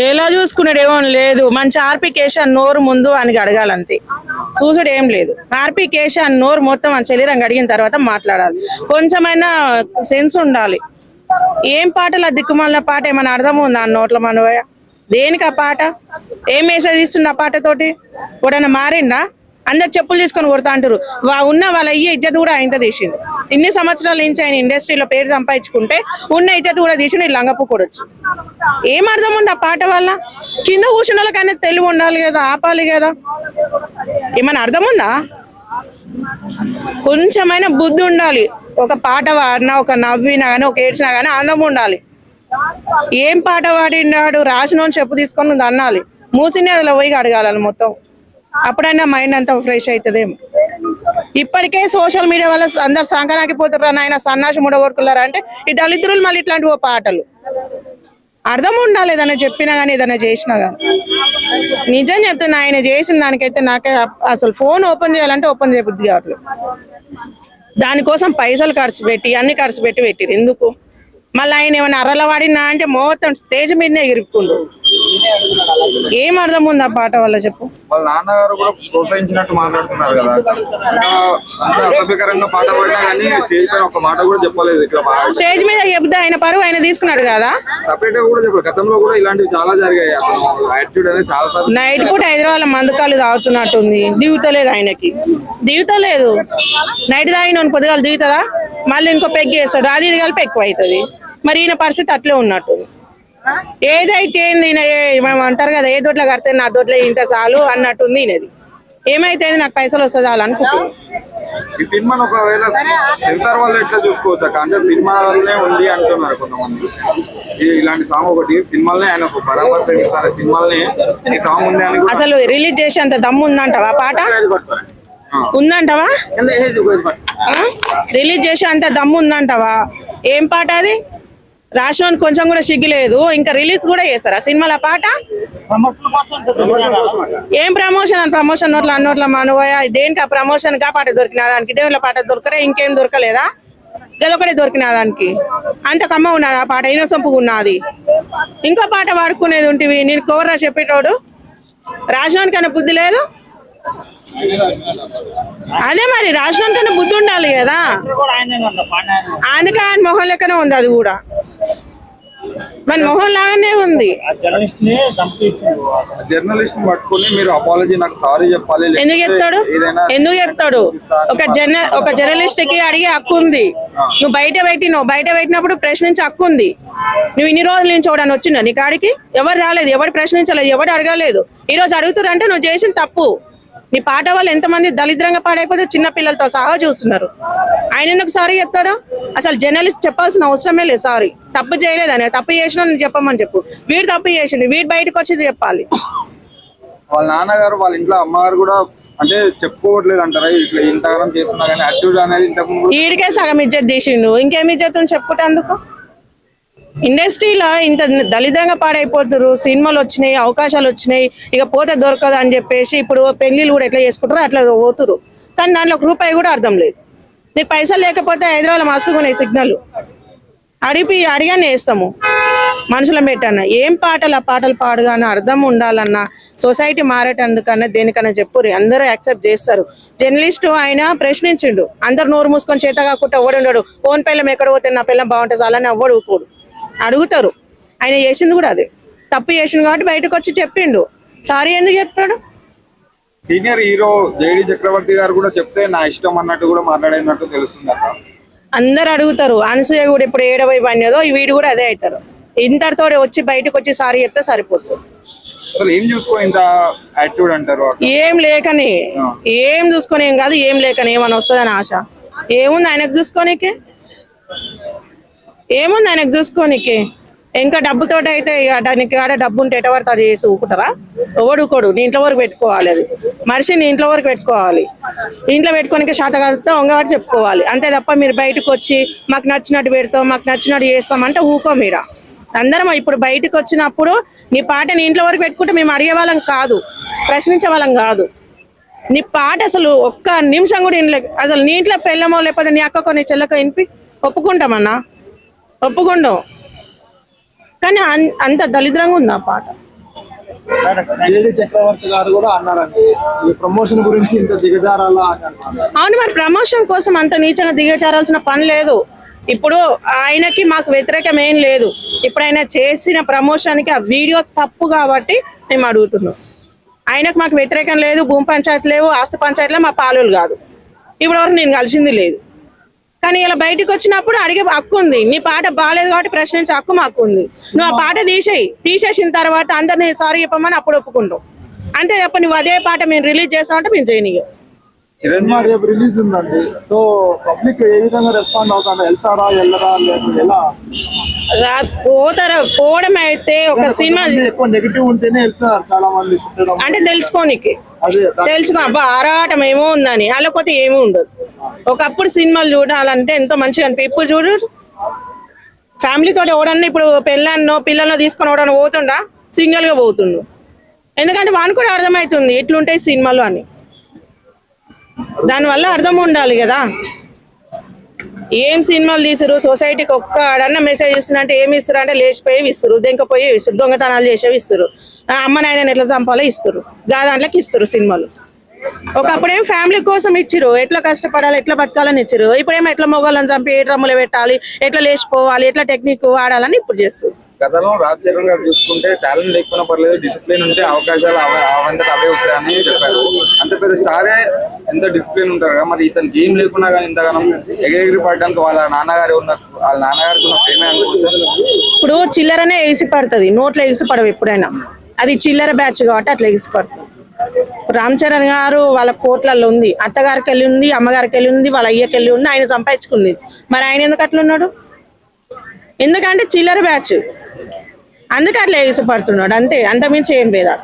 ఎలా చూసుకున్నాడు ఏమో లేదు, మంచి ఆర్పికేషన్ నోరు ముందు అని అడగాలంతే, చూసుడు ఏం లేదు. ఆర్పికేషన్ నోరు మొత్తం మన శరీరం అడిగిన తర్వాత మాట్లాడాలి, కొంచెమైనా సెన్స్ ఉండాలి. ఏం పాటలు ఆ దిక్కుమాల పాట ఏమైనా అర్థం ఉందా ఆ నోట్ల మనవయ్య? దేనికి ఆ పాట? ఏం మెసేజ్ ఇస్తుంది ఆ పాటతోటి? ఎవడన్నా మారిందా? అందరు చెప్పులు తీసుకొని కొడతా అంటారు. ఉన్న వాళ్ళ అయ్యే ఇజ్జత్ కూడా ఆయన తీసిండు. ఇన్ని సంవత్సరాల నుంచి ఆయన ఇండస్ట్రీలో పేరు సంపాదించుకుంటే ఉన్న ఇజ్జత్ కూడా తీసిండు. ఈ లంగపు కొడొచ్చు. ఏం అర్థం ఉంది ఆ పాట వల్ల? కింద కూర్చున్న వాళ్ళకైనా తెలివి ఉండాలి కదా, ఆపాలి కదా. ఏమైనా అర్థం ఉందా? కొంచెమైనా బుద్ధి ఉండాలి. ఒక పాట పాడినా, ఒక నవ్వినా కానీ, ఒక ఏడ్చినా కానీ అందం ఉండాలి. ఏం పాట పాడినాడు? రాసిన చెప్పు తీసుకొని ఉంది అన్నాలి, మూసినే అందులో పోయి అడగాలి మొత్తం. అప్పుడైనా మైండ్ అంతా ఫ్రెష్ అవుతుందేమో. ఇప్పటికే సోషల్ మీడియా వల్ల అందరు సంకనాకిపోతున్నారు. ఆయన సన్నాసి ముడగొట్టుకున్నారా అంటే ఈ దళిద్రులు మళ్ళీ ఇట్లాంటి ఓ పాటలు. అర్థం ఉండాలి ఏదైనా చెప్పినా కానీ, ఏదైనా చేసినా కానీ. నిజం చెప్తున్నా, ఆయన చేసిన దానికైతే నాకే అసలు ఫోన్ ఓపెన్ చేయాలంటే ఓపెన్ చేయబుద్ధి కావట్లేదు. దానికోసం పైసలు ఖర్చు పెట్టి అన్ని ఖర్చు పెట్టిరు ఎందుకు? మళ్ళీ ఆయన ఏమైనా అర్రల వాడినా అంటే మొత్తం స్టేజ్ మీదనే ఎగురుకుండు. ఏం అర్థం ఉంది ఆ పాట వల్ల చెప్పు? వాళ్ళ నాన్నగారు కూడా ప్రోత్సహించినట్టు మాట్లాడుతున్నారు కదా, అసభ్యకరంగా పాట పాడినా కానీ స్టేజ్ పైన ఒక మాట కూడా చెప్పలేదు. స్టేజ్ మీద చెప్తే ఆయన పరువు ఆయన తీసుకున్నాడు కదా. సపరేట్ గా కూడా చెప్పలేదు. గతంలో కూడా ఇలాంటివి చాలా జరిగాయి. యాటిట్యూడ్ అనేది చాలా నైట్ పూట హైదరాబాద్ మందుకాలు తాగుతున్నట్టుంది. దిగుతలేదు, ఆయనకి దిగుతలేదు. నైట్ తాగిన పొద్దుగాలు దిగుతుందా? మళ్ళీ ఇంకో పెగ్గు వేస్తాడు, అది ఇది కలిపి ఎక్కువ అవుతుంది. మరి ఈయన పరిస్థితి అట్లే ఉన్నట్టు. ఏదైతే మేము అంటారు కదా, ఏ దొడ్లో కడితే నా దొడ్లో ఇంత చాలు అన్నట్టుంది ఈయనది. ఏమైతే నాకు పైసలు వస్తుంది చాలు అనుకుంటున్నాను. ఈ సినిమాను ఒకవేళ సెన్సార్ వాళ్ళు ఎట్లా చూసుకోవచ్చు? అంటే సినిమా వల్లనే ఉంది అంటున్నారు కొంతమంది. ఇలాంటి సాంగ్ ఒకటి సినిమాలనే ఆయన ఒక బరాబర్ ప్రేమిస్తారు, సినిమాలనే ఈ సాంగ్ ఉంది అని. అసలు రిలీజ్ చేసే అంత దమ్ము ఉందంటవా? పాట ఉందంటవా? రిలీజ్ చేసే అంత దమ్ము ఉందంటవా? ఏం పాట అది? రాష్ట్రాన్ని కొంచెం కూడా సిగ్గులేదు. ఇంకా రిలీజ్ కూడా చేస్తారా సినిమాల పాట? ఏం ప్రమోషన్ అని? ప్రమోషన్ నోట్ల అన్నోట్ల మనవయ దేనికి? ఆ ప్రమోషన్ గా పాట దొరికినా దానికి? దేవుళ్ళ పాట దొరకరా? ఇంకేం దొరకలేదా? గదొకటే దొరికినా దానికి? అంత కమ్మ ఉన్నది ఆ పాట, ఇనసొంపుగా ఉన్నది. ఇంకో పాట వాడుకునేది ఉంటివి. నేను కోర్రా చెప్పేటోడు. రాష్ట్రానికి కన్నా బుద్ధి లేదు. అదే మరి రాష్ట్రానికన్నా బుద్ధి ఉండాలి కదా. అందుకే ఆయన మొహం లెక్కనే ఉంది అది కూడా. మన మొహం లాగానే ఉంది. జర్నలిస్ట్ పట్టుకుని మీరు అపాలజీ నాకు సారీ చెప్పాలి. ఎందుకు చెప్తాడు? ఒక జర్నలిస్ట్ కి అడిగే హక్కు ఉంది. నువ్వు బయట పెట్టినప్పుడు ప్రశ్నించే హక్కు ఉంది. నువ్వు ఇన్ని రోజుల నుంచి చూడని వచ్చిందా నీ కాడికి? ఎవరు రాలేదు, ఎవరు ప్రశ్నించలేదు, ఎవరు అడగలేదు. ఈ రోజు అడుగుతారంటే నువ్వు చేసిన తప్పు. నీ పాట వల్ల ఎంతమంది దళిద్రంగా పాడైపోతే చిన్న పిల్లలతో సహా చూస్తున్నారు. ఆయన ఎందుకు సారీ చెప్తాడు? అసలు జర్నలిస్ట్ చెప్పాల్సిన అవసరమే లేదు. సారీ తప్పు చేయలేదని, తప్పు చేసినా చెప్పమని చెప్పు. వీడు తప్పు చేసిండు, వీడు బయటకు వచ్చి చెప్పాలి. వాళ్ళ నాన్నగారు వాళ్ళ ఇంట్లో అమ్మగారు కూడా అంటే చెప్పుకోవట్లేదు అంటారా? ఇట్లా ఇంతకాలం చేస్తున్నా కానీ యాటిట్యూడ్ అనేది ఇంతకు వీడికే సగం ఇజ్జత్ తీసిండు, ఇంకేం ఇజ్జత్ చెప్పుకుంటే అందుకు. ఇండస్ట్రీలో ఇంత దళిద్రంగా పాడైపోతున్నారు. సినిమాలు వచ్చినాయి, అవకాశాలు వచ్చినాయి, ఇక పోతే దొరకదు అని చెప్పేసి ఇప్పుడు పెళ్లిళ్ళు కూడా ఎట్లా చేసుకుంటారో అట్లా పోతురు. కానీ దాంట్లో ఒక రూపాయి కూడా అర్థం లేదు. నీకు పైసలు లేకపోతే హైదరాబాద్ మస్తుగున్నాయి సిగ్నల్, అడిగానే వేస్తాము మనుషుల పెట్టన్న. ఏం పాటలు ఆ పాటలు పాడుగానే అర్థం ఉండాలన్నా, సొసైటీ మారేటందుకన్నా దేనికన్నా చెప్పుర్రి, అందరూ యాక్సెప్ట్ చేస్తారు. జర్నలిస్టు ఆయన ప్రశ్నించిండు, అందరు నోరు మూసుకొని చేత కాకుండా ఎవడుండడు. ఓన్ పిల్లం ఎక్కడ పోతే నా పిల్లం బాగుంటే చాలని ఎవ్వడు ఊకోడు, అడుగుతారు. ఆయన చేసింది కూడా అదే, తప్పు చేసిండు కాబట్టి బయటకు వచ్చి చెప్పిండు. సారీ ఎందుకు చెప్తాడు? సీనియర్ హీరో జేడి చక్రవర్తి గారు కూడా చెప్తే నా ఇష్టం అన్నట్టు కూడా మాట్లాడినట్టు తెలుస్తుంది అక్క. అందరు అడుగుతారు. అనసూయ కూడా ఇప్పుడు ఏడవై పనిదో వీడు కూడా అదే అవుతారు. ఇంతటితో వచ్చి బయటకు వచ్చి సారీ చెప్తే సరిపోతుంది. ఏం చూసుకొని ఇంత యాటిట్యూడ్ అంటారు? ఏం లేకని, ఏం చూసుకొని ఏం కాదు, ఏం లేకని ఏమని వస్తుందని ఆశ ఏముంది ఆయనకు చూసుకోనికి? ఏముంది ఆయనకు చూసుకోనికి? ఇంకా డబ్బుతో అయితే దానికి ఆడ డబ్బు ఉంటే ఎటవరకు అది చేసి ఊకుంటారా? ఎవడుకోడు. నీ ఇంట్లో వరకు పెట్టుకోవాలి. అది మనిషి నీ ఇంట్లో వరకు పెట్టుకోవాలి. ఇంట్లో పెట్టుకోనికి శాతకాలతో ఒంగవాడు చెప్పుకోవాలి అంతే తప్ప మీరు బయటకు వచ్చి మాకు నచ్చినట్టు పెడతాం, మాకు నచ్చినట్టు చేస్తాం అంటే ఊకో. మీర అందరం ఇప్పుడు బయటకు వచ్చినప్పుడు నీ పాట నీ ఇంట్లో వరకు పెట్టుకుంటే మేము అడిగే వాళ్ళం కాదు, ప్రశ్నించే వాళ్ళం కాదు. నీ పాట అసలు ఒక్క నిమిషం కూడా ఇంట్లో, అసలు నీ ఇంట్లో పెళ్ళమో లేకపోతే నీ అక్కకో నీ చెల్లకో వినిపి ఒప్పుకుంటామన్నా? ఒప్పుకుంటాం. కానీ అంత దళిద్రంగా ఉంది ఆ పాట. జేడి చక్రవర్తి గారు కూడా అన్నారండి ఈ ప్రమోషన్ గురించి ఇంత దిగజారాలా అని అన్నారు. అవును, మరి ప్రమోషన్ కోసం అంత నీచంగా దిగజారాల్సిన పని లేదు. ఇప్పుడు ఆయనకి మాకు వ్యతిరేకం ఏం లేదు. ఇప్పుడు ఆయన చేసిన ప్రమోషన్కి ఆ వీడియో తప్పు కాబట్టి మేము అడుగుతున్నాం. ఆయనకు మాకు వ్యతిరేకం లేదు, భూమి పంచాయతీ లేవు, ఆస్తి పంచాయతీలో మా పాలులు కాదు. ఇప్పుడు వరకు నేను కలిసింది లేదు. కానీ ఇలా బయటకు వచ్చినప్పుడు అడిగే హక్కు ఉంది. నీ పాట బాగాలేదు కాబట్టి ప్రశ్నించే హక్కు మాకు ఉంది. నువ్వు ఆ పాట తీసేసిన తర్వాత అందరినీ సారీ చెప్పమని అప్పుడు ఒప్పుకుంటావు. అంతే తప్ప నువ్వు అదే పాట మేము రిలీజ్ చేస్తామంటే మేము చేయనియో. సినిమా రేపు రిలీజ్ ఉందండి. సో పబ్లిక్ ఏ విధంగా రెస్పాండ్ అవుతారు? వెళ్తారా వెళ్ళరా లేకపోతే ఎలా? పోవడం అయితే ఒక సినిమా ఎక్కువ నెగిటివ్ ఉంటేనే వెళ్తున్నారు చాలా మంది అంటే తెలుసుకోనికి, అదే తెలుసుకో అబ్బా ఆరాటం ఏమో ఉందని. అలాకపోతే ఏమీ ఉండదు. ఒకప్పుడు సినిమాలు చూడాలంటే ఎంతో మంచిగా అనిపి. ఇప్పుడు చూడు ఫ్యామిలీ తోటి ఎవడన్నా ఇప్పుడు పిల్లల్లో తీసుకొని ఎవడన్నా పోతుండా, సింగిల్ గా పోతుండు. ఎందుకంటే వానికి కూడా అర్థమవుతుంది ఎట్లుంటాయి సినిమాలు అని. దానివల్ల అర్థం ఉండాలి కదా. ఏం సినిమాలు తీసారు, సొసైటీకి ఒక్క ఆడన్నా మెసేజ్ ఇస్తున్నంటే ఏమి ఇస్తారు అంటే లేచిపోయి ఇస్తారు, దెంకపోయి ఇస్తారు, దొంగతనాలు చేసేవి ఇస్తారు, అమ్మ నాయనని ఎట్లా చంపాలో ఇస్తారు, దాంట్లోకి ఇస్తారు సినిమాలు. ఒకప్పుడు ఏం ఫ్యామిలీ కోసం ఇచ్చిరు, ఎట్లా కష్టపడాలి ఎట్లా బతకాలని ఇచ్చిరు. ఇప్పుడేమో ఎట్లా మొగాళ్ళని చంపి ఏ డ్రమ్ములు పెట్టాలి, ఎట్లా లేచిపోవాలి, ఎట్లా టెక్నిక్ వాడాలని ఇప్పుడు చేస్తారు. గతంలో రామ్ చరణ్ గారు చూసుకుంటే టాలెంట్ లేకపోయినా పర్లేదు, డిసిప్లిన్ ఉంటే అవకాశాలు అవంతటా అవే వస్తాయని చెప్పారు. అంత పెద్ద స్టారే ఎంత డిసిప్లిన్ ఉంటారు కదా, మరి ఇతను గేమ్ లేకున్నా కానీ ఇంతగానం ఎగిరి పడడానికి వాళ్ళ నాన్నగారికి ఉన్న ప్రేమే అనుకోవచ్చు. ఇప్పుడు చిల్లరనే ఎగిసి పడుతుంది, నోట్లో ఎగిసి పడవు ఎప్పుడైనా. అది చిల్లర బ్యాచ్ కాబట్టి అట్లా ఎగిసి పడుతుంది. రామ్ చరణ్ గారు వాళ్ళ కోట్లలో ఉంది, అత్తగారికి వెళ్ళి ఉంది, అమ్మగారికి వెళ్ళి ఉంది, వాళ్ళ అయ్యకి వెళ్ళి ఉంది, ఆయన సంపాదించుకుంది. మరి ఆయన ఎందుకు అట్లా ఉన్నాడు? ఎందుకంటే చిల్లర బ్యాచ్, అందుకే అట్లా ఎగిసి పడుతున్నాడు. అంతే, అంతమించి ఏం లేదా.